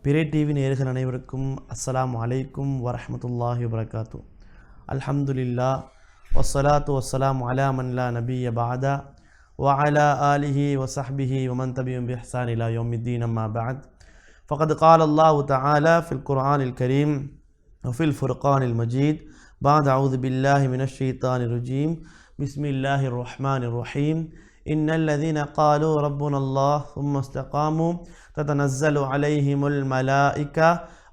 பிறை டிவி நேயர்கள் அனைவருக்கும் அஸ்ஸலாமு அலைக்கும் வரஹ்மத்துல்லாஹி வபரகாத்து. அல்ஹம்துலில்லாஹ் வஸ்ஸலாத்து வஸ்ஸலாமு அலா மன் லா நபிய்ய பஅதா வ அலா ஆலிஹி வ ஸஹ்பிஹி வ மன் தபிஅஹும் பி இஹ்சான் இலா யௌமித்தீன். அம்மா பஅத். ஃபகத் கால அல்லாஹு தஆலா ஃபில் குர்ஆனில் கரீம் வ ஃபில் ஃபுர்கானில் மஜீத் பஅத அஊது பில்லாஹி மினஷ் ஷைத்தானிர் ரஜீம். பிஸ்மில்லாஹிர் ரஹ்மானிர் ரஹீம். இன்னல்லதீன காலூ ரப்புனல்லாஹ் ஸும்ம இஸ்தகாமூ تتنزل عليهم الملائكة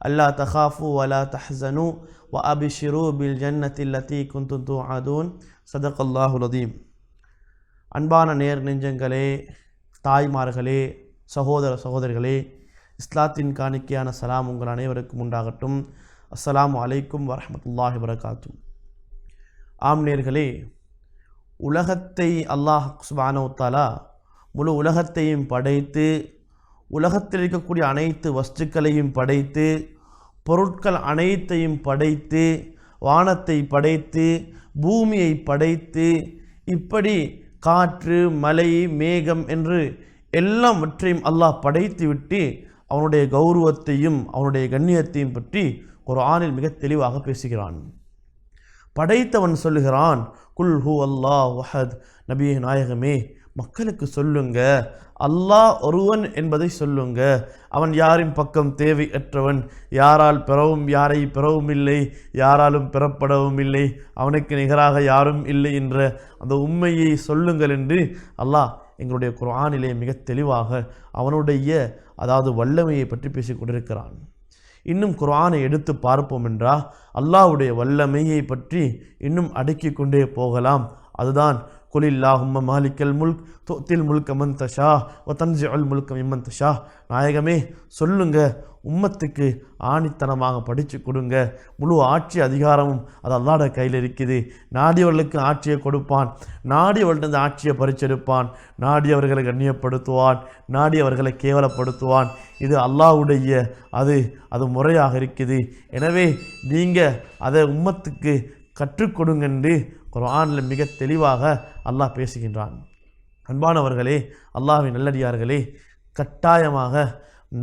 ألا تخافوا ولا تحزنوا وأبشروا بالجنة التي كنتم توعدون. صدق الله العظيم. அன்பான நேர் நெஞ்சங்களே, தாய்மார்களே, சகோதர சகோதரிகளே, இஸ்லாத்தின் காணிக்கையான சலாம் உங்கள் அனைவருக்கும் உண்டாகட்டும். அஸ்ஸலாமு அலைக்கும் வரஹ்மத்துல்லாஹி வபரகாத்து. ஆம் நேர்களே, உலகத்தை அல்லாஹ் சுப்ஹானஹு வ தஆலா முழு உலகத்தையும் படைத்து, உலகத்தில் இருக்கக்கூடிய அனைத்து வஸ்துக்களையும் படைத்து, பொருட்கள் அனைத்தையும் படைத்து, வானத்தை படைத்து, பூமியை படைத்து, இப்படி காற்று, மலை, மேகம் என்று எல்லாவற்றையும் அல்லாஹ் படைத்து விட்டு அவனுடைய கௌரவத்தையும் அவனுடைய கண்ணியத்தையும் பற்றி குர்ஆனில் மிக தெளிவாக பேசுகிறான். படைத்தவன் சொல்லுகிறான், குல் ஹு அல்லாஹ் வஹத். நபியே நாயகமே, மக்களுக்கு சொல்லுங்க, அல்லாஹ் ஒருவன் என்பதை சொல்லுங்க. அவன் யாரின் பக்கம் தேவையற்றவன், யாரால் பெறவும் யாரை பெறவும் இல்லை, யாராலும் பெறப்படவும் இல்லை, அவனுக்கு நிகராக யாரும் இல்லை என்ற அந்த உண்மையை சொல்லுங்கள் என்று அல்லாஹ் எங்களுடைய குர்ஆனிலே மிக தெளிவாக அவனுடைய வல்லமையை பற்றி பேசிக் கொண்டிருக்கிறான். இன்னும் குர்ஆனை எடுத்து பார்ப்போம் என்றால் அல்லாஹ்வுடைய வல்லமையை பற்றி இன்னும் அடுக்கி கொண்டே போகலாம். அதுதான் குலில்லாஹும்ம மாலிக்கல் முல்க் துத்தில் முல்க மன் தஷா வ தன்ஸிஉல் முல்க மிம்மன் தஷா. நாயகமே சொல்லுங்க, உம்மத்துக்கு ஆணித்தனமாக படித்து கொடுங்க. முழு ஆட்சி அதிகாரமும் அது அல்லாஹ்வுடைய கையில் இருக்குது. நாடியவர்களுக்கு ஆட்சியை கொடுப்பான், நாடியவர்களிடம் ஆட்சியை பறிச்செடுப்பான், நாடியவர்களை கண்ணியப்படுத்துவான், நாடியவர்களை கேவலப்படுத்துவான். இது அல்லாஹ்வுடைய அது முறையாக இருக்குது. எனவே நீங்கள் அதை உம்மத்துக்கு கற்றுக் கொடுங்க என்று குர்ஆனில் மிக தெளிவாக அல்லாஹ் பேசுகின்றான். அன்பானவர்களே, அல்லாஹ்வின் நல்லடியார்களே, கட்டாயமாக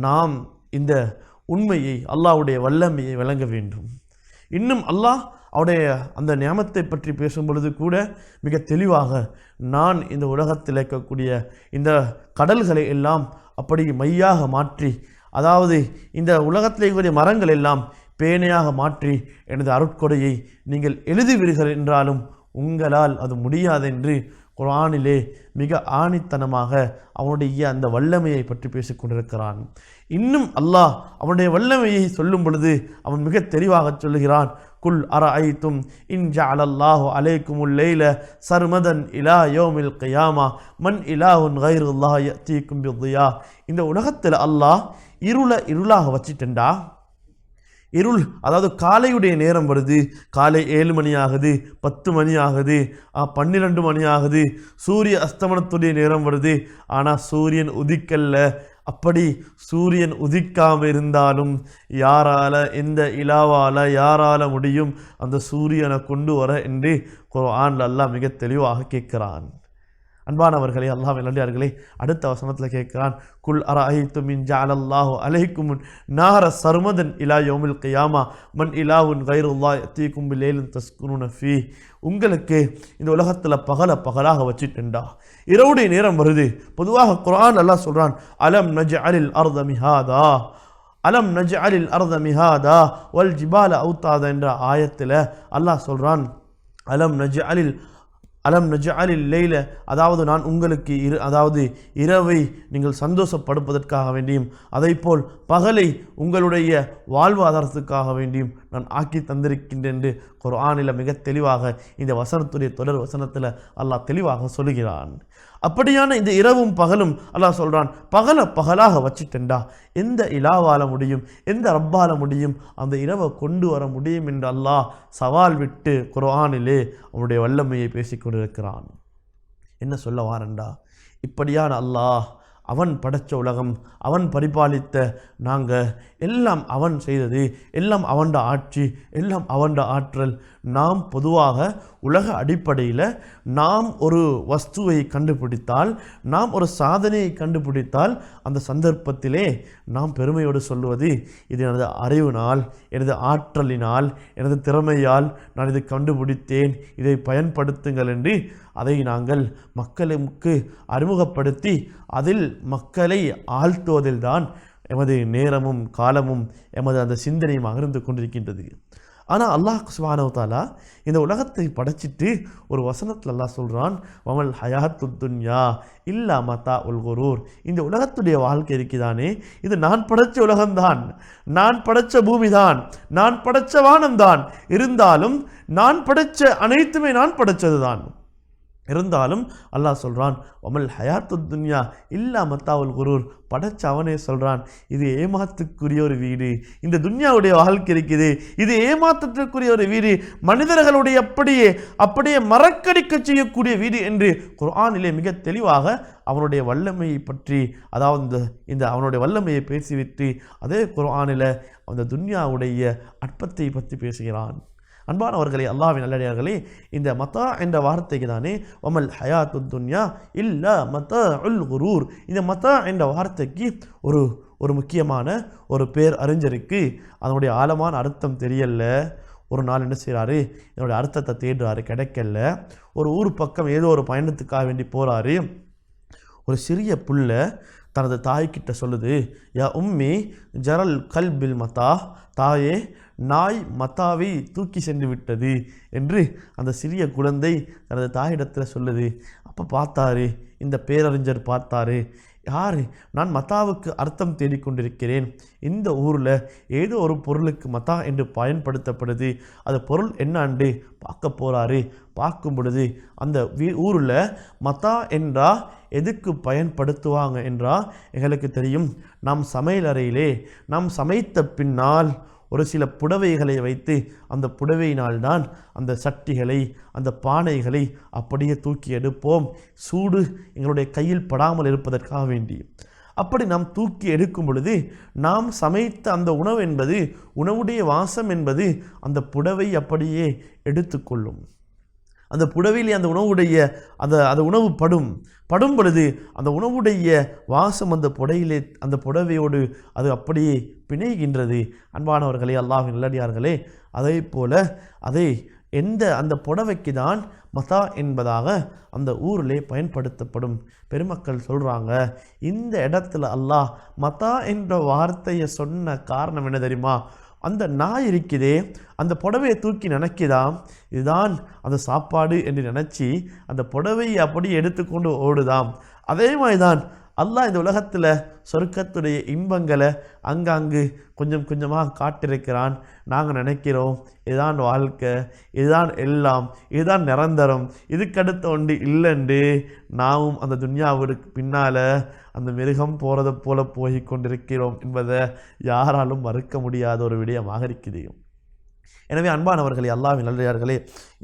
நாம் இந்த உண்மையை, அல்லாஹ்வுடைய வல்லமையை விளங்க வேண்டும். இன்னும் அல்லாஹ் அவருடைய அந்த நியமத்தை பற்றி பேசும் பொழுது கூட மிக தெளிவாக, நான் இந்த உலகத்தில் இருக்கக்கூடிய இந்த கடல்களை எல்லாம் அப்படி மையாக மாற்றி, அதாவது இந்த உலகத்தில் இருக்கக்கூடிய மரங்கள் எல்லாம் பேனையாக மாற்றி எனது அருட்கொடையை நீங்கள் எழுதுவீர்கள் என்றாலும் உங்களால் அது முடியாது என்று குர்ஆனிலே மிக ஆணித்தனமாக அவனுடைய அந்த வல்லமையை பற்றி பேசிக் கொண்டிருக்கிறான். இன்னும் அல்லாஹ் அவனுடைய வல்லமையை சொல்லும் பொழுது அவன் மிக தெளிவாக சொல்லுகிறான், குல் அரஐத்தும் இன் ஜஅலல்லாஹு அலைக்குமுல் லைல சர்மதன் இலா யௌமில் கியாமா மன் இலாஹுன் கைருல்லாஹ் யஅதீக்கும் பித்தியா. இந்த உலகத்தில் அல்லாஹ் இருளாக வச்சிட்டா, இருள், அதாவது காலையுடைய நேரம் வருது, காலை 7 மணி ஆகுது, 10 மணி ஆகுது, 12 மணி ஆகுது, சூரிய அஸ்தமனத்துடைய நேரம் வருது, ஆனால் சூரியன் உதிக்கல்ல. அப்படி சூரியன் உதிக்காமல் இருந்தாலும் யாரால, எந்த இலாவால் யாரால முடியும் அந்த சூரியனை கொண்டு வர என்று குர்ஆன்ல அல்லாஹ் மிக தெளிவாக கேட்கிறான். அன்பானவர்களே, அல்லாஹ்வின் நல்லடியார்களே, அடுத்த வசனத்தில் கேட்கிறான், குல் அரஐத்தும் இன் ஜஅலல்லாஹு அலைக்கும் நார சர்மதன் இலா யௌமில் கியாமா மன் இலாஹுன் கைருல்லாஹ் யஅதீக்கும் பிலைலின் தஸ்குனூன ஃபீ. உங்களுக்கு இந்த உலகத்தில் பகலாக வச்சுட்டா, இரவுடைய நேரம் வருது. பொதுவாக குர்ஆன் அல்லாஹ் சொல்றான், அலம் நஜ்அலில் அர்த மிஹாதா, அலம் நஜ்அலில் அர்த மிஹாதா வல் ஜிபால அவுதாதா என்ற ஆயத்தில் அல்லாஹ் சொல்றான், அலம் நஜ்அலில் லைல, அதாவது நான் உங்களுக்கு இரவை நீங்கள் சந்தோஷப்படுவதற்காக வேண்டியும், அதைப்போல் பகலை உங்களுடைய வாழ்வாதாரத்துக்காக வேண்டியும் நான் ஆக்கி தந்திருக்கின்றேன் என்று குர்ஆனில் மிக தெளிவாக இந்த வசனத்துடைய தொடர் வசனத்தில் அல்லாஹ் தெளிவாக சொல்லுகிறான். அப்படியான இந்த இரவும் பகலும் அல்லாஹ் சொல்றான், பகலாக வச்சுட்டா எந்த இலாவால முடியும், எந்த ரப்பால முடியும் அந்த இரவை கொண்டு வர முடியும் என்று அல்லாஹ் சவால் விட்டு குர்ஆனிலே அவனுடைய வல்லமையை பேசிக் கொண்டிருக்கிறான். என்ன சொல்ல வாரண்டா, இப்படியான அல்லாஹ், அவன் படைத்த உலகம், அவன் பரிபாலித்த நாங்கள் எல்லாம் அவன் செய்தது, எல்லாம் அவன்ட ஆட்சி, எல்லாம் அவன்ட ஆற்றல். நாம் பொதுவாக உலக அடிப்படையில் நாம் ஒரு வஸ்துவை கண்டுபிடித்தால், நாம் ஒரு சாதனையை கண்டுபிடித்தால், அந்த சந்தர்ப்பத்திலே நாம் பெருமையோடு சொல்லுவது, இது எனது அறிவினால், எனது ஆற்றலினால், எனது திறமையால் நான் இதை கண்டுபிடித்தேன், இதை பயன்படுத்துங்கள் என்று அதை நாங்கள் மக்களுக்கு அறிமுகப்படுத்தி அதில் மக்களை ஆழ்த்துவதில்தான் எமது நேரமும் காலமும் எமது அந்த சிந்தனையும் அகர்ந்து கொண்டிருக்கின்றது. ஆனால் அல்லாஹ் சுப்ஹானஹு வ தஆலா இந்த உலகத்தை படைச்சிட்டு ஒரு வசனத்தில் அல்லாஹ் சொல்கிறான், வமல் ஹயாத்து துன்யா இல்லா மதா உல் குரூர். இந்த உலகத்துடைய வாழ்க்கை இருக்குதானே, இது நான் படைச்ச உலகம்தான், நான் படைச்ச பூமிதான், நான் படைச்ச வானம்தான். இருந்தாலும் நான் படைச்ச அனைத்துமே நான் படைச்சது தான். இருந்தாலும் அல்லாஹ் சொல்கிறான், வமல் ஹயாத்து துன்யா இல்லா மத்தாவுல் குரூர். படைச்ச அவனே சொல்கிறான், இது ஏமாத்துக்குரிய ஒரு வீடு. இந்த துன்யாவுடைய வாழ்க்கை இருக்குது, இது ஏமாற்றத்திற்குரிய ஒரு வீடு, மனிதர்களுடைய அப்படியே மறக்கடிக்க செய்யக்கூடிய வீடு என்று குர்ஆனிலே மிக தெளிவாக அவனுடைய வல்லமையை பற்றி, அதாவது இந்த அவனுடைய வல்லமையை பேசிவிட்டு அதே குர்ஆனில் அந்த துன்யாவுடைய அற்பத்தை பற்றி பேசுகிறான். அன்பானவர்களே, அல்லாஹ்வின் நல்லடியார்களே, இந்த மதா என்ற வார்த்தைக்கு தானே வமல் ஹயாத்து துன்யா இல்லா மதா உல் குரூர். இந்த மதா என்ற வார்த்தைக்கு ஒரு முக்கியமான ஒரு பேர் அறிஞருக்கு அதனுடைய ஆழமான அர்த்தம் தெரியல. ஒரு நாள் என்ன செய்கிறாரு, இதனுடைய அர்த்தத்தை தேடுறாரு, கிடைக்கல. ஒரு ஊர் பக்கம் ஏதோ ஒரு பயணத்துக்காக வேண்டி போகிறாரு. ஒரு சிறிய புள்ள தனது தாய்கிட்ட சொல்லுது, யா உம்மி ஜரல் கல்பில் மதா, தாயே நாய் மத்தாவை தூக்கி சென்று விட்டது என்று அந்த சிறிய குழந்தை தனது தாயிடத்தில் சொல்லுது. அப்போ பார்த்தாரு, இந்த பேரறிஞர் பார்த்தாரு, யார், நான் மத்தாவுக்கு அர்த்தம் தேடிக்கொண்டிருக்கிறேன், இந்த ஊரில் ஏதோ ஒரு பொருளுக்கு மத்தா என்று பயன்படுத்தப்படுது, அது பொருள் என்னான்னு பார்க்க போகிறாரு. பார்க்கும் பொழுது அந்த ஊரில் மத்தா என்றா எதுக்கு பயன்படுத்துவாங்க என்றா எங்களுக்கு தெரியும். நாம் சமையல் அறையிலே நாம் சமைத்த பின்னால் ஒரு சில புடவைகளை வைத்து அந்த புடவையினால்தான் அந்த சட்டிகளை, அந்த பானைகளை அப்படியே தூக்கி எடுப்போம், சூடு எங்களுடைய கையில் படாமல் இருப்பதற்காக வேண்டி. அப்படி நாம் தூக்கி எடுக்கும் பொழுது நாம் சமைத்த அந்த உணவு என்பது, உணவுடைய வாசம் என்பது அந்த புடவை அப்படியே எடுத்துக்கொள்ளும். அந்த புடவையிலே அந்த உணவுடைய அந்த உணவு படும் பொழுது அந்த உணவுடைய வாசம் அந்த புடவையோடு அது அப்படியே பிணைகின்றது. அன்பானவர்களே, அல்லாஹ்வின் நல்லடியார்களே, அதே போல அந்த புடவைக்கு தான் மதா என்பதாக அந்த ஊரிலே பயன்படுத்தப்படும். பெருமக்கள் சொல்கிறாங்க, இந்த இடத்துல அல்லாஹ் மதா என்ற வார்த்தையை சொன்ன காரணம் என்ன தெரியுமா? அந்த நாய் இருக்குதே, அந்த புடவையை தூக்கி நினைக்குதாம், இதுதான் அந்த சாப்பாடு என்று நினச்சி அந்த புடவையை அப்படி எடுத்துக்கொண்டு ஓடுதாம். அதே மாதிரி தான் அல்லாஹ் இந்த உலகத்தில் சொர்க்கத்துடைய இன்பங்களை அங்காங்கு கொஞ்சம் கொஞ்சமாக காட்டிருக்கிறான். நாங்கள் நினைக்கிறோம் இதுதான் வாழ்க்கை, இதுதான் எல்லாம், இதுதான் நிரந்தரம், இதுக்கடுத்த ஒன்று இல்லைண்டு நாமும் அந்த துன்யாவிற்கு பின்னால் அந்த மிருகம் போகிறத போல போய் கொண்டிருக்கிறோம் என்பதை யாராலும் மறுக்க முடியாத ஒரு விடயமாக இருக்குது. எனவே அன்பானவர்களே, அல்லாஹ்வின் நல்லடியார்களே,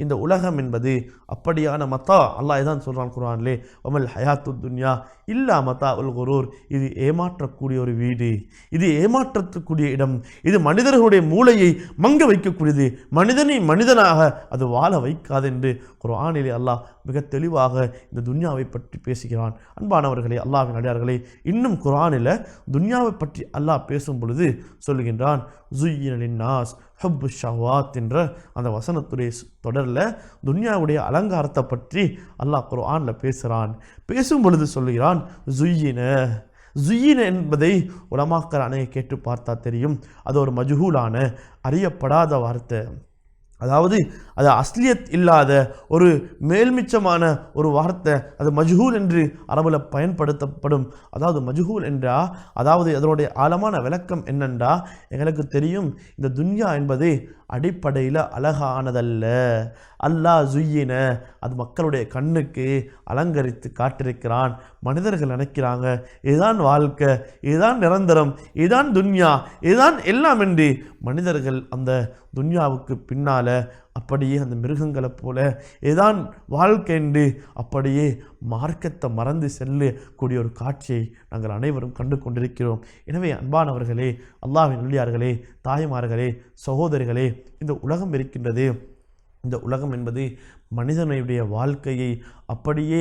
இந்த உலகம் என்பது அப்படியான மத்தா. அல்லாஹ் தான் சொல்கிறான் குர்ஆனிலே, வமல் ஹயாத்து துன்யா இல்லா மதா உல் குரூர். இது ஏமாற்றக்கூடிய ஒரு வீடு, இது ஏமாற்றக்கூடிய இடம், இது மனிதர்களுடைய மூளையை மங்க வைக்கக்கூடியது, மனிதனை மனிதனாக அது வாழ வைக்காது என்று குர்ஆனிலே அல்லாஹ் மிக தெளிவாக இந்த துன்யாவை பற்றி பேசுகிறான். அன்பானவர்களே, அல்லாஹ்வின் நல்லடியார்களே, இன்னும் குர்ஆனில் துன்யாவை பற்றி அல்லாஹ் பேசும் பொழுது சொல்லுகின்றான், ஸுய்யின லின்னாஸ் ஹுப்பு ஷஹவாத் என்ற அந்த வசனத்துடைய தொடரில் துன்யாவுடைய அலங்காரத்தை பற்றி அல்லாஹ் குர்ஆனில் பேசும் பொழுது சொல்லுகிறான், ஸுய்யின என்பதை உலமாக்கள் அணையை கேட்டு பார்த்தா தெரியும், அது ஒரு மஜ்ஹூலான அறியப்படாத வார்த்தை. அதாவது அது அஸ்லியத் இல்லாத ஒரு மேல்மிச்சமான ஒரு வார்த்தை. அது மஜ்ஹூல் என்று அரபில் பயன்படுத்தப்படும். அதாவது மஜ்ஹூல் என்றா, அதாவது அதனுடைய ஆழமான விளக்கம் என்னென்றா, எங்களுக்கு தெரியும் இந்த துன்யா என்பது அடிப்படையில் அழகானதல்ல. அல்லாஹ் ஸுய்யின, அது மக்களுடைய கண்ணுக்கு அலங்கரித்து காட்டிருக்கிறான், மனிதர்கள் நினைக்கிறாங்க இதுதான் வாழ்க்கை, இதுதான் நிரந்தரம், இதுதான் துன்யா, இதுதான் எல்லாம் என்று மனிதர்கள் அந்த துன்யாவுக்கு பின்னால் அப்படியே அந்த மிருகங்களை போல இதுதான் வாழ்க்கை என்று அப்படியே மார்க்கத்தை மறந்து செல்லக்கூடிய ஒரு காட்சியை நாங்கள் அனைவரும் கண்டு கொண்டிருக்கிறோம். எனவே அன்பானவர்களே, அல்லாஹ்வின் நல்லடியார்களே, தாய்மார்களே, சகோதரிகளே, இந்த உலகம் இருக்கின்றது. இந்த உலகம் என்பது மனிதனுடைய வாழ்க்கையை அப்படியே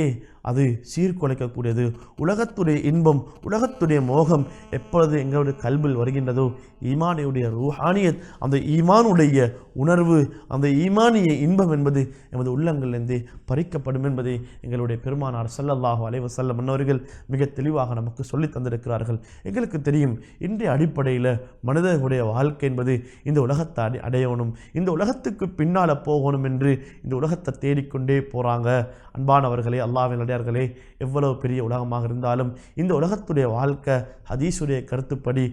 அது சீர்குலைக்கக்கூடியது. உலகத்துடைய இன்பம், உலகத்துடைய மோகம் எப்பொழுது எங்களுடைய கல்பில் வருகின்றதோ, ஈமானியுடைய ரூஹானியத், அந்த ஈமானுடைய உணர்வு, அந்த ஈமானிய இன்பம் என்பது எமது உள்ளங்களிலிருந்து பறிக்கப்படும் என்பதை எங்களுடைய பெருமானார் ஸல்லல்லாஹு அலைஹி வஸல்லம் அவர்கள் மிக தெளிவாக நமக்கு சொல்லி தந்திருக்கிறார்கள். எங்களுக்கு தெரியும், இன்றைய அடிப்படையில் மனிதனுடைய வாழ்க்கை என்பது இந்த உலகத்தை அடையணும், இந்த உலகத்துக்கு பின்னால் போகணும் என்று இந்த உலகத்தை தேடிக்கொண்டே போகிறாங்க. அன்பானவர்களே, அல்லாஹ்வின் நல்லடியார்களே, எவ்வளவு பெரிய உலகமாக இருந்தாலும் இந்த உலகத்துடைய வாழ்க்கை ஹதீஸுடைய கருத்துப்படி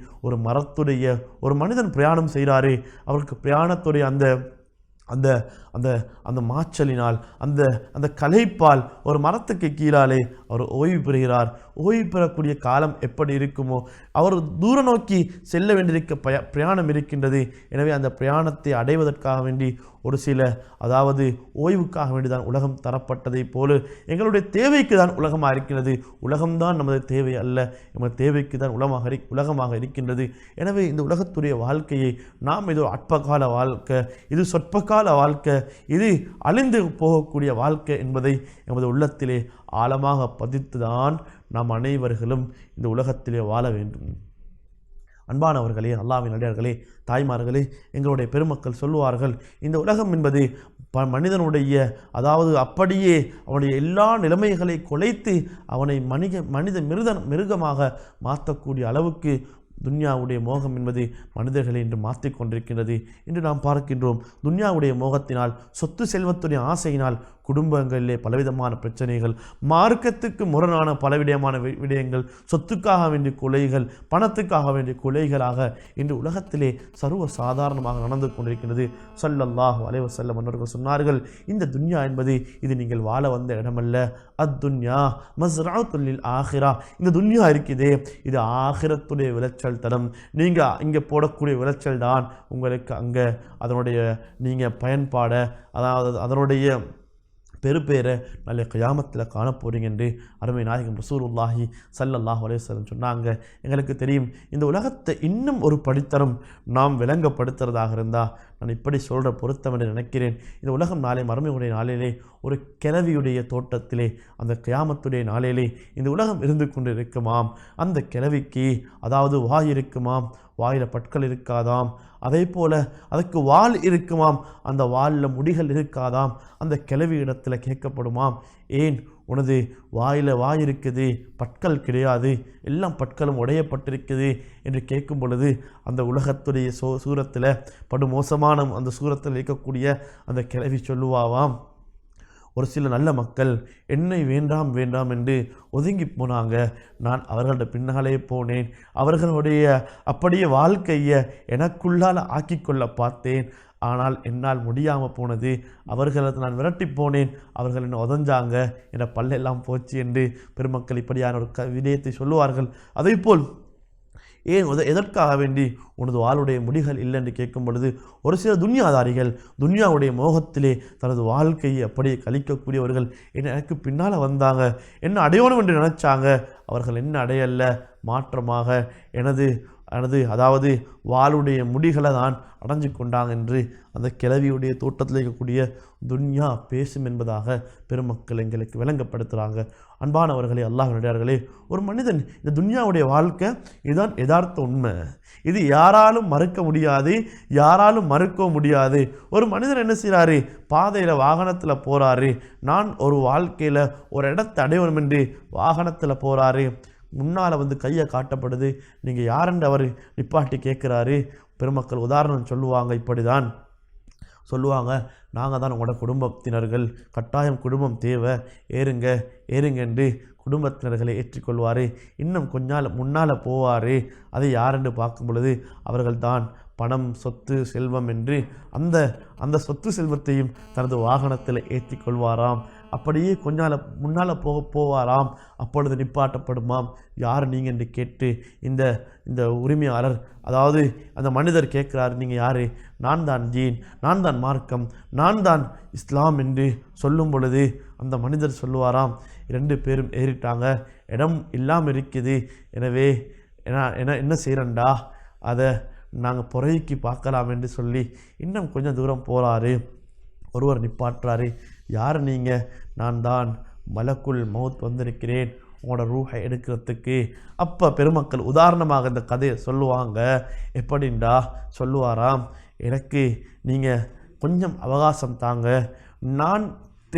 ஒரு மனிதன் பிரயாணம் செய்கிறாரு, அவருக்கு பிரயாணத்துடைய அந்த அந்த அந்த அந்த மாச்சலினால், அந்த அந்த களைப்பால் ஒரு மரத்துக்கு கீழாலே அவர் ஓய்வு பெறுகிறார். ஓய்வு பெறக்கூடிய காலம் எப்படி இருக்குமோ, அவர் தூர நோக்கி செல்ல வேண்டியிருக்க பிரயாணம் இருக்கின்றது. எனவே அந்த பிரயாணத்தை அடைவதற்காக வேண்டி ஒரு சில ஓய்வுக்காக வேண்டிதான் உலகம் தரப்பட்டதை போல எங்களுடைய தேவைக்கு தான் உலகமாக இருக்கிறது. உலகம்தான் நமது தேவை அல்ல, நமது தேவைக்கு தான் உலகமாக இருக்கின்றது. எனவே இந்த உலகத்துடைய வாழ்க்கையை நாம் இது அற்பகால வாழ்க்கை, இது சொற்பகால வாழ்க்கை, இது அழிந்து போகக்கூடிய வாழ்க்கை என்பதை எமது உள்ளத்திலே ஆழமாக பதித்துதான் நாம் அனைவர்களும் இந்த உலகத்திலே வாழ வேண்டும். அன்பானவர்களே, அல்லாஹ்வின் நல்லடியார்களே, தாய்மார்களே, எங்களுடைய பெருமக்கள் சொல்லுவார்கள், இந்த உலகம் என்பது மனிதனுடைய அப்படியே அவனுடைய எல்லா நிலைமைகளை குலைத்து அவனை மனித மிருகமாக மாற்றக்கூடிய அளவுக்கு துன்யாவுடைய மோகம் என்பது மனிதர்களை இன்று மாற்றிக்கொண்டிருக்கின்றது. இன்று நாம் பார்க்கின்றோம், துன்யாவுடைய மோகத்தினால், சொத்து செல்வத்துடைய ஆசையினால் குடும்பங்களிலே பலவிதமான பிரச்சனைகள், மார்க்கத்துக்கு முரணான பலவிதமான விடயங்கள், சொத்துக்காக வேண்டிய கொலைகள், பணத்துக்காக வேண்டிய கொலைகளாக இன்று உலகத்திலே சர்வ சாதாரணமாக நடந்து கொண்டிருக்கிறது. ஸல்லல்லாஹு அலைஹி வஸல்லம் அவர்கள் சொன்னார்கள், இந்த துன்யா என்பது இது நீங்கள் வாழ வந்த இடமல்ல, அத்துன்யா மஸ்ரஅத்துல் லில் ஆஹிரா. இந்த துன்யா இருக்குதே, இது ஆகிரத்துடைய விளைச்சல் தரம். நீங்கள் இங்கே போடக்கூடிய விளைச்சல் தான் உங்களுக்கு அங்கே அதனுடைய நீங்கள் பயன்பாட, அதனுடைய பெருப்பேரை நல்ல கியாமத்தில் காணப்போறீங்க என்று அருமை நாயகம் ரசூலுல்லாஹி ஸல்லல்லாஹு அலைஹி வஸல்லம் சொன்னாங்க. எங்களுக்கு தெரியும், இந்த உலகத்தை இன்னும் ஒரு படித்தரம் நாம் விளங்கப்படுத்துறதாக இருந்தால் நான் இப்படி சொல்கிற பொருத்தம் என்று நினைக்கிறேன். இந்த உலகம் நாளை மறுமையுடைய நாளிலே ஒரு கிழவியுடைய தோட்டத்திலே, அந்த கியாமத்துடைய நாளிலே இந்த உலகம் இருந்து கொண்டு இருக்குமாம். அந்த கிழவிக்கு வாய் இருக்குமாம், வாயில் பற்கள் இருக்காதாம். அதே போல் அதுக்கு வால் இருக்குமாம், அந்த வாலில் முடிகள் இருக்காதாம். அந்த கிழவி இடத்துல கேட்கப்படுமாம், ஏன் உனது வாயில் வாய் இருக்குது, பற்கள் கிடையாது, எல்லாம் பற்களும் உடையப்பட்டிருக்குது என்று கேட்கும் பொழுது அந்த உலகத்துடைய சூரத்தில் படுமோசமான அந்த சூரத்தில் இருக்கக்கூடிய அந்த கிழவி சொல்லுவாவாம், ஒரு சில நல்ல மக்கள் என்னை வேண்டாம் வேண்டாம் என்று ஒதுங்கி போனாங்க, நான் அவர்களோட பின்னாலே போனேன், அவர்களுடைய அப்படியே வாழ்க்கையை எனக்குள்ளால் ஆக்கிக்கொள்ள பார்த்தேன், ஆனால் என்னால் முடியாமல் போனது, அவர்களை நான் விரட்டி போனேன், அவர்கள் என்னை உதஞ்சாங்க, என்ற பல்லெல்லாம் போச்சு என்று பெருமக்கள் இப்படியான ஒரு விடயத்தை சொல்லுவார்கள். அதேபோல் ஏன் எதற்காக வேண்டி உனது வாளுடைய முடிகள் இல்லை என்று கேட்கும் பொழுது ஒரு சில துன்யாதாரிகள் துன்யாவுடைய மோகத்திலே தனது வாழ்க்கையை அப்படியே கழிக்கக்கூடியவர்கள் எனக்கு பின்னால் வந்தாங்க, என்ன அடையணும் என்று நினைச்சாங்க, அவர்கள் என்ன அடையல்ல, மாற்றமாக எனது வாளுடைய முடிகளை தான் அடைஞ்சு கொண்டாங்க என்று அந்த கிழவியுடைய தோட்டத்தில் இருக்கக்கூடிய துன்யா பேசும் என்பதாக பெருமக்கள் எங்களுக்கு விளங்கப்படுத்துகிறாங்க. அன்பானவர்களே, அல்லாஹ் நடிகார்களே, ஒரு மனிதன் இந்த துன்யாவுடைய வாழ்க்கை இதுதான் யதார்த்த உண்மை, இது யாராலும் மறுக்க முடியாது, யாராலும் மறுக்கவும் முடியாது. ஒரு மனிதன் என்ன செய்கிறாரு, பாதையில் வாகனத்தில் போகிறாரு, நான் ஒரு வாழ்க்கையில் ஒரு இடத்தை அடையணும் என்று வாகனத்தில் போகிறாரு, முன்னால் கையை காட்டப்படுது, நீங்கள் யாரென்று அவர் நிப்பாட்டி கேட்குறாரு. பெருமக்கள் உதாரணம் சொல்லுவாங்க, இப்படி தான் சொல்லுவாங்க, நாங்கள் தான் உங்களோட குடும்பத்தினர்கள், கட்டாயம் குடும்பம் தேவை, ஏறுங்க ஏறுங்க என்று குடும்பத்தினர்களை ஏற்றிக்கொள்வார். இன்னும் கொஞ்சம் முன்னால் போவார், அதை யாரென்று பார்க்கும் பொழுது அவர்கள்தான் பணம், சொத்து, செல்வம் என்று அந்த சொத்து செல்வத்தையும் தனது வாகனத்தில் ஏற்றி கொள்வாராம். அப்படியே கொஞ்சம் முன்னால் போவாராம். அப்பொழுது நிப்பாட்டப்படுமாம். யார் நீங்கள் என்று கேட்டு இந்த இந்த உரிமையாளர், அதாவது அந்த மனிதர் கேட்குறாரு, நீங்கள் யார்? நான் தான் ஜீன், நான் தான் மார்க்கம், நான் தான் இஸ்லாம் என்று சொல்லும் பொழுது அந்த மனிதர் சொல்லுவாராம், 2 பேரும் ஏறிட்டாங்க, இடம் இல்லாமல் இருக்குது, எனவே என்ன செய்கிறேன்டா, அதை நாங்கள் புறைக்கு பார்க்கலாம் என்று சொல்லி இன்னும் கொஞ்சம் தூரம் போகிறாரு. ஒருவர் நிப்பாட்டுறாரு, யார் நீங்கள்? நான் தான் மலக்குல் மௌத் வந்திருக்கிறேன் உங்களோட ரூஹை எடுக்கிறதுக்கு. அப்போ பெருமக்கள் உதாரணமாக இந்த கதையை சொல்லுவாங்க. எப்படின்டா சொல்லுவாராம், எனக்கு நீங்கள் கொஞ்சம் அவகாசம் தாங்க, நான்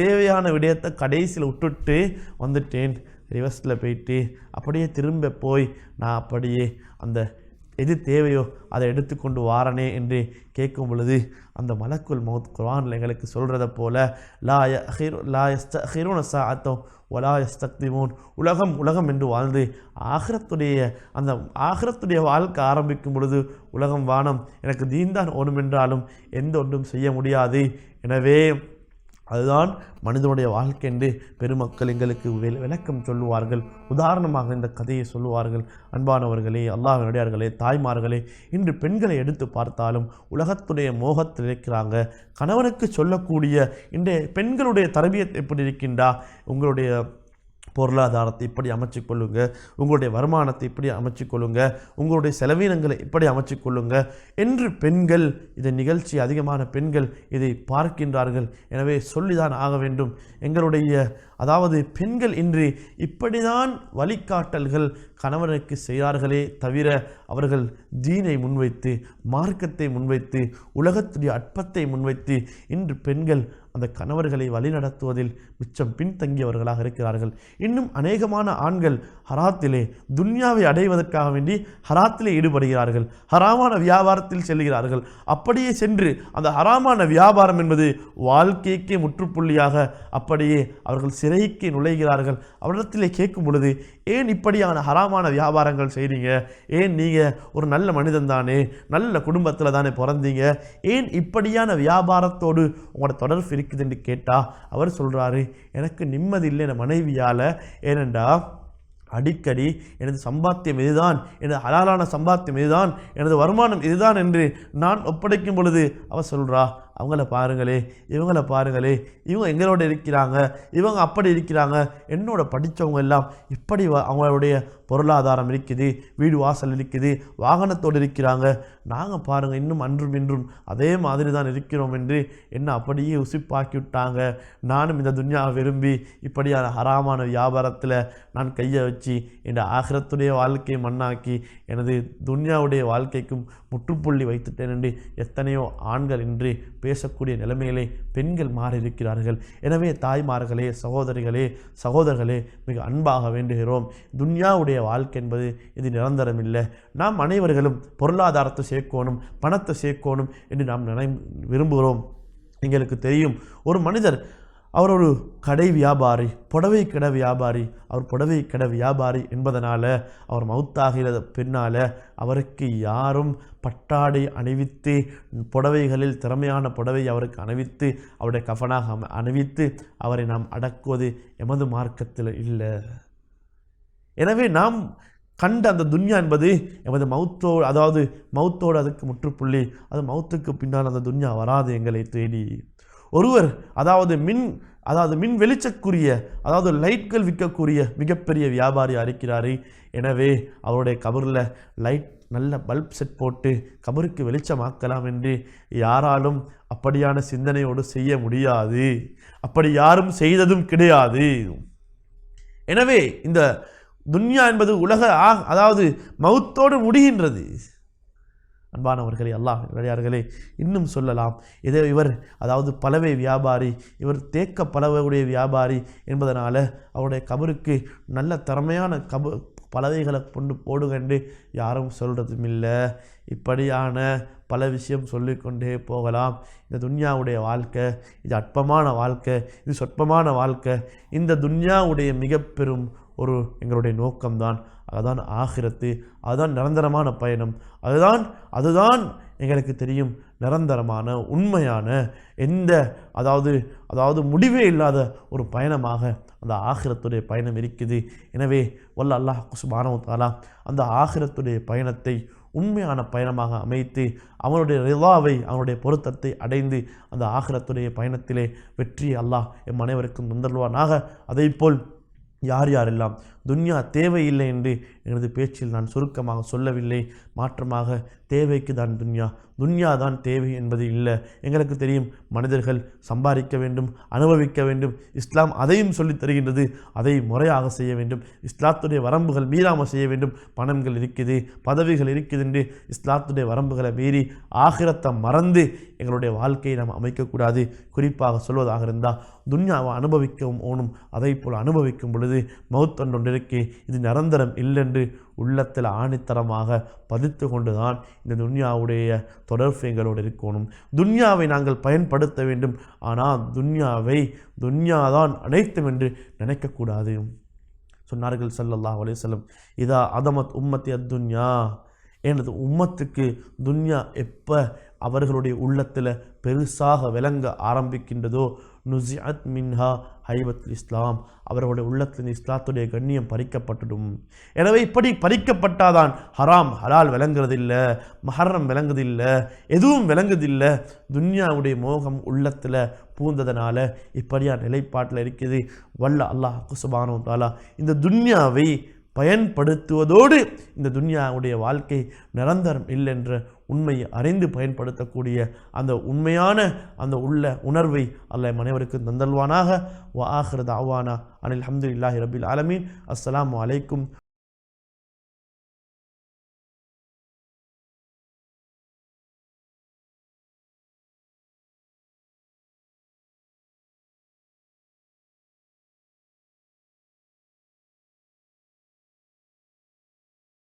தேவையான விடயத்தை கடைசியில் விட்டுட்டு வந்துட்டேன், ரிவர்ஸில் போயிட்டு அப்படியே திரும்ப போய் நான் அப்படியே அந்த எது தேவையோ அதை எடுத்துக்கொண்டு வாரனே என்று கேட்கும் பொழுது அந்த மலக்குல் மௌத் குர்ஆனில் எங்களுக்கு சொல்கிறத போல லா யஸ்தஅகிருன ஸாஅத்தோ வலா யஸ்தக்திமூன், உலகம் என்று வாழ்ந்து அந்த ஆகிரத்துடைய வாழ்க்கை ஆரம்பிக்கும் பொழுது உலகம் வானம், எனக்கு தீன்தான் ஓடும் என்றாலும் எந்த ஒன்றும் செய்ய முடியாது. எனவே அதுதான் மனிதனுடைய வாழ்க்கை என்று பெருமக்கள் எங்களுக்கு விளக்கம் சொல்லுவார்கள். உதாரணமாக இந்த கதையை சொல்லுவார்கள். அன்பானவர்களே, அல்லாஹ்வின் அடியார்களே, தாய்மார்களே, இன்று பெண்களை எடுத்து பார்த்தாலும் உலகத்துடைய மோகத்தில் இருக்கிறாங்க. கணவனுக்கு சொல்லக்கூடிய இன்றைய பெண்களுடைய தரபியத் எப்படி இருக்கின்றா, உங்களுடைய பொருளாதாரத்தை இப்படி அமைச்சு கொள்ளுங்க, உங்களுடைய வருமானத்தை இப்படி அமைச்சு கொள்ளுங்க, உங்களுடைய செலவினங்களை இப்படி அமைச்சு கொள்ளுங்க என்று பெண்கள், இதை நிகழ்ச்சி அதிகமான பெண்கள் இதை பார்க்கின்றார்கள். எனவே சொல்லிதான் ஆக வேண்டும். எங்களுடைய அதாவது பெண்கள் இன்று இப்படிதான் வழிகாட்டல்கள் கணவனுக்கு செய்கிறார்களே தவிர அவர்கள் தீனை முன்வைத்து, மார்க்கத்தை முன்வைத்து, உலகத்துடைய அற்பத்தை முன்வைத்து இன்று பெண்கள் அந்த கணவர்களை வழிநடத்துவதில் மிச்சம் பின்தங்கியவர்களாக இருக்கிறார்கள். இன்னும் அநேகமான ஆண்கள் ஹராத்திலே துன்யாவை அடைவதற்காக வேண்டி ஹராத்திலே ஈடுபடுகிறார்கள், ஹராமான வியாபாரத்தில் செல்கிறார்கள். அப்படியே சென்று அந்த ஹராமான வியாபாரம் என்பது வாழ்க்கைக்கே முற்றுப்புள்ளியாக அப்படியே அவர்கள் சிறைக்கு நுழைகிறார்கள். அவரிடத்திலே கேட்கும் பொழுது, ஏன் இப்படியான ஹராமான வியாபாரங்கள் செய்கிறீங்க? ஏன் நீங்கள் ஒரு நல்ல மனிதன் தானே, நல்ல குடும்பத்தில் தானே பிறந்தீங்க, ஏன் இப்படியான வியாபாரத்தோடு உங்களோட தொடர்பு இருக்குது என்று கேட்டால் அவர் சொல்கிறாரு, எனக்கு நிம்மதி இல்லை என் மனைவியால். ஏனென்றா அடிக்கடி எனது சம்பாத்தியம் இதுதான், எனது ஹலாலான சம்பாத்தியம் இதுதான், எனது வருமானம் இதுதான் என்று நான் ஒப்படைக்கும் பொழுது அவர் சொல்கிறா, அவங்கள பாருங்களே, இவங்களை பாருங்களே, இவங்க எங்களோட இருக்கிறாங்க, இவங்க அப்படி இருக்கிறாங்க, என்னோட படித்தவங்க எல்லாம் இப்படி அவங்களுடைய பொருளாதாரம் இருக்குது, வீடு வாசல் இருக்குது, வாகனத்தோடு இருக்கிறாங்க, நாங்கள் பாருங்கள் இன்னும் அன்றும் இன்றும் அதே மாதிரி தான் இருக்கிறோம் என்று என்ன அப்படியே உசிப்பாக்கி விட்டாங்க. நானும் இந்த துன்யாவை விரும்பி இப்படியான ஹராமான வியாபாரத்தில் நான் கையை வச்சு என் ஆகிரத்துடைய வாழ்க்கையை மண்ணாக்கி எனது துன்யாவுடைய வாழ்க்கைக்கும் முற்றுப்புள்ளி வைத்துட்டேன் என்று எத்தனையோ ஆண்கள் இன்று பேசக்கூடிய நிலைமையிலே பெண்கள் மாறியிருக்கிறார்கள். எனவே தாய்மார்களே, சகோதரர்களே மிக அன்பாக வேண்டுகிறோம். துன்யாவுடைய வாழ்க்கை என்பது இது நிரந்தரம் இல்லை. நாம் அனைவர்களும் பொருளாதாரத்தை சேர்க்கணும், பணத்தை சேர்க்கணும் என்று நாம் விரும்புகிறோம். எங்களுக்கு தெரியும், ஒரு மனிதர் அவர் ஒரு கடை வியாபாரி, புடவை கடை வியாபாரி. அவர் புடவை கடை வியாபாரி என்பதனால அவர் மௌத்தாகிற பின்னால் அவருக்கு யாரும் பட்டாடை அணிவித்து, புடவைகளில் திறமையான புடவை அவருக்கு அணிவித்து, அவருடைய கஃனாக அணிவித்து அவரை நாம் அடக்குவது எமது மார்க்கத்தில் இல்லை. எனவே நாம் கண்ட அந்த துன்யா என்பது எமது மௌத்தோடு அதுக்கு முற்றுப்புள்ளி. அது மௌத்துக்கு பின்னால் அந்த துன்யா வராது எங்களை தேடி. ஒருவர் மின் வெளிச்சக்குரிய லைட்கள் விற்கக்கூடிய மிகப்பெரிய வியாபாரி இருக்கிறாரு. எனவே அவருடைய கபரில் லைட் நல்ல பல்ப் செட் போட்டு கபருக்கு வெளிச்சமாக்கலாம் என்று யாராலும் அப்படியான சிந்தனையோடு செய்ய முடியாது. அப்படி யாரும் செய்ததும் கிடையாது. எனவே இந்த துன்யா என்பது மௌத்தோடு முடிகின்றது. அன்பானவர்களே, அல்லாஹ்வின் இன்னும் சொல்லலாம். இவர் பலவை வியாபாரி, இவர் தேக்க பலவையுடைய வியாபாரி என்பதனால அவருடைய கபருக்கு நல்ல திறமையான பலவைகளை கொண்டு போடுகண்டு யாரும் சொல்கிறதும் இல்லை. இப்படியான பல விஷயம் சொல்லிக்கொண்டே போகலாம். இந்த துன்யாவுடைய வாழ்க்கை இது அற்பமான வாழ்க்கை, இது சொற்பமான வாழ்க்கை. இந்த துன்யாவுடைய மிக பெரும் எங்களுடைய நோக்கம்தான், அதுதான் ஆகிரத்து, அதுதான் நிரந்தரமான பயணம், அதுதான் எங்களுக்கு தெரியும். நிரந்தரமான உண்மையான எந்த அதாவது முடிவே இல்லாத ஒரு பயணமாக அந்த ஆகிரத்துடைய பயணம் இருக்குது. எனவே வல்ல அல்லாஹ் சுப்ஹானஹு வ தஆலா அந்த ஆகிரத்துடைய பயணத்தை உண்மையான பயணமாக அமைத்து அவனுடைய ரிதாவை அவனுடைய பொருத்தத்தை அடைந்து அந்த ஆகிரத்துடைய பயணத்திலே வெற்றி அல்லாஹ் எம் அனைவருக்கும் தந்தருள்வானாக. அதைப்போல் யார் யாரெல்லாம் துன்யா தேவையில்லை என்று எனது பேச்சில் நான் சுருக்கமாக சொல்லவில்லை, மாற்றமாக தேவைக்கு தான் துன்யா தான் தேவை என்பது இல்லை. எங்களுக்கு தெரியும் மனிதர்கள் சம்பாதிக்க வேண்டும், அனுபவிக்க வேண்டும். இஸ்லாம் அதையும் சொல்லித் தருகின்றது. அதை முறையாக செய்ய வேண்டும். இஸ்லாத்துடைய வரம்புகள் மீறாமல் செய்ய வேண்டும். பணங்கள் இருக்குது, பதவிகள் இருக்குது என்று இஸ்லாத்துடைய வரம்புகளை மீறி ஆகிரத்தை மறந்து எங்களுடைய வாழ்க்கையை நாம் அமைக்கக்கூடாது. குறிப்பாக சொல்வதாக இருந்தால் துன்யாவை அனுபவிக்கவும் ஓணும். அதை போல் அனுபவிக்கும் பொழுது மௌத்தொன்றிருக்கே இது நிரந்தரம் இல்லென்று உள்ளத்தில் ஆணித்தரமாக பதித்து கொண்டுதான் இந்த துன்யாவுடைய தொடர்பு எங்களோடு இருக்கணும். துன்யாவை நாங்கள் பயன்படுத்த வேண்டும். ஆனால் துன்யாதான் அனைத்தும் என்று நினைக்கக்கூடாது. சொன்னார்கள் ஸல்லல்லாஹு அலைஹி வஸல்லம், இதா அதமத் உம்மத்தி அத்துன்யா, எனது உம்மத்துக்கு துன்யா எப்போ அவர்களுடைய உள்ளத்தில் பெருசாக விளங்க ஆரம்பிக்கின்றதோ நுசிஅத் மின்ஹா ஹைபத்துல் இஸ்லாம், அவர்களுடைய உள்ளத்தில் இஸ்லாத்துடைய கண்ணியம் பறிக்கப்பட்டுடும். எனவே இப்படி பறிக்கப்பட்டாதான் ஹராம் ஹலால் விளங்குறதில்லை, மஹர்ரம் விளங்குதில்லை, எதுவும் விளங்குதில்லை. துன்யாவுடைய மோகம் உள்ளத்தில் பூந்ததனால இப்படியா நிலைப்பாட்டில் இருக்குது. வல்ல அல்லாஹ் சுப்ஹானஹு வ தஆலா இந்த துன்யாவை பயன்படுத்துவதோடு இந்த துன்யாவுடைய வாழ்க்கை நிரந்தரம் இல்லை என்ற உண்மையை அறிந்து பயன்படுத்தக்கூடிய அந்த உண்மையான அந்த உணர்வை அல்லாஹ் அனைவருக்கும் தந்தல்வானாக. வ ஆகிரு தஅவானா அனில் ஹம்துலில்லாஹி ரப்பில் ஆலமீன். அஸ்ஸலாமு அலைக்கும்.